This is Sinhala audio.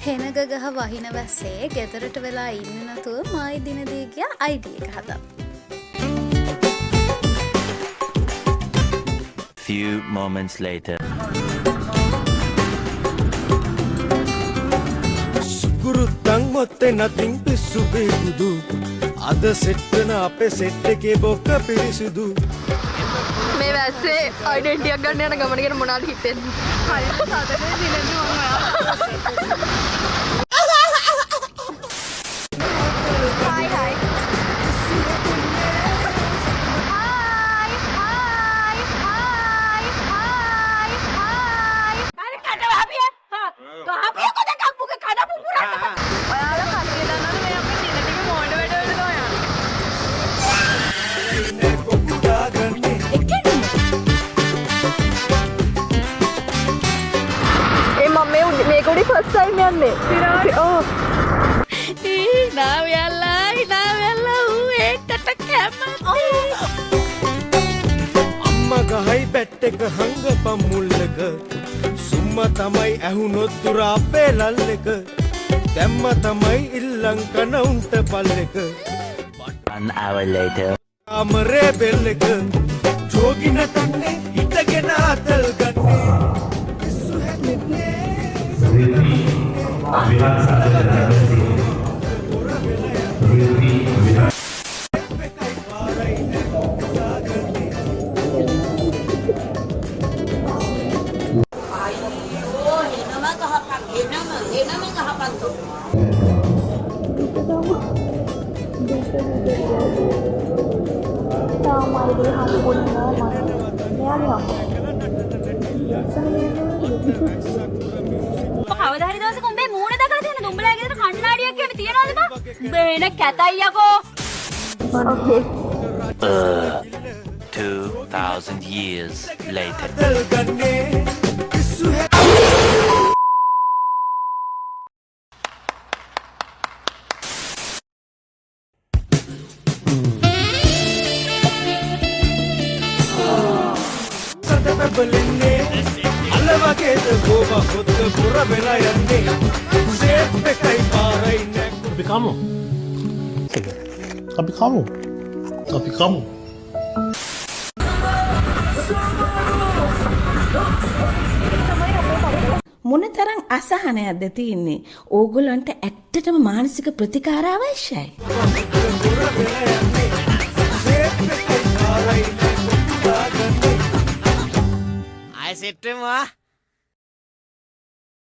හෙනග ගහ වහින වැස්සේ ගෙදරට වෙලා ඉන්න නැතුව මයි දිනදී ගියා අයිඩිය එක හදා. Few moments later. Sukurutang motte nothing pissu bebudu. Ada settena ape set එකේ බොක්ක පිරිසුදු. මේ වැස්සේ අයිඩෙන්ටි එකක් ගන්න යන ගමන ගැන මොනවද හිතෙන්නේ? හරියට සාදරේ දිනෙදි මම ඔයා. Hi hi. මේකුඩි ෆස්ට් ටයිම් යන්නේ. ඔව්. නාවයල්ලා ඌ ඒකට කැමති. අම්මා ගහයි බැට් එක හංගපම් මුල්ලක. සුම්මා තමයි ඇහුනොත් දුර අපේ ලල්ලක. දැම්ම තමයි ඉල්ලන් කන උන්ට පල්ලක. 1 hour later. අමරේ බෙල්ලක. ජෝගින තන්නේ හිටගෙන අතල් ගන්නේ. පිස්සු හැදෙන්නේ. කවදාහරි දවසක උඹේ මූණ දැකලා තියෙන උඹලා ගෙදර කණ්ණාඩියක් එහෙම තියනවද බං? බේන කැතයි යකෝ. 2000 years later. අලවගේද ගෝව හොද්ද පුර වෙලා යන්නේ සේප් එකයි පාරයි නැක් අපි කමු. අපි කමු. අපි කමු. මොනතරම් අසහනයක්ද තියෙන්නේ? ඕගොල්ලන්ට ඇත්තටම මානසික ප්‍රතිකාර අවශ්‍යයි. ආයෙ සෙට් වෙමු ආ.